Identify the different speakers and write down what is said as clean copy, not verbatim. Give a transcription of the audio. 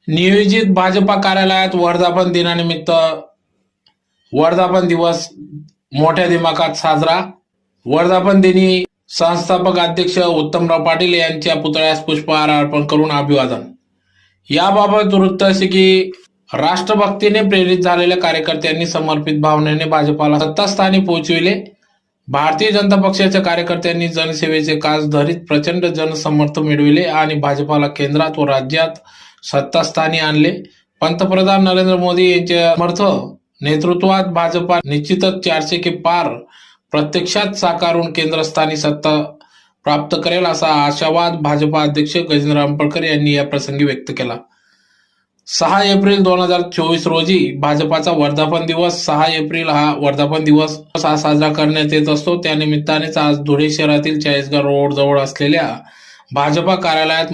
Speaker 1: नियोजित भाजपा कार्यालयात वर्धापन दिनानिमित्त वर्धापन दिवस मोठ्या दिमाखात साजरा। वर्धापन दिनी संस्थापक अध्यक्ष उत्तमराव पाटील यांच्या पुतळ्यास पुष्पहार अर्पण करून अभिवादन। याबाबत वृत्त असे की राष्ट्रभक्तीने प्रेरित झालेल्या कार्यकर्त्यांनी समर्पित भावनेने भाजपाला सत्तास्थानी पोहोचविले। भारतीय जनता पक्षाच्या कार्यकर्त्यांनी जनसेवेचे कास धरीत प्रचंड जनसमर्थन मिळविले आणि भाजपाला केंद्रात व राज्यात सत्तास्थानी आणले। पंतप्रधान नरेंद्र मोदी यांच्या समर्थ नेतृत्वात भाजपा निश्चितच 400 के पार प्रत्यक्षात साकारून केंद्रस्थानी सत्ता प्राप्त करेल असा आशावाद भाजपा अध्यक्ष गजेंद्र अंपळकर यांनी या प्रसंगी व्यक्त केला। 6 एप्रिल 2024 रोजी भाजपाचा वर्धापन दिवस 6 एप्रिल हा वर्धापन दिवस साजरा करण्यात येत असतो। त्यानिमित्तानेच आज धुळे शहरातील चाळीसगाव रोड जवळ असलेल्या भाजपा कार्यालयात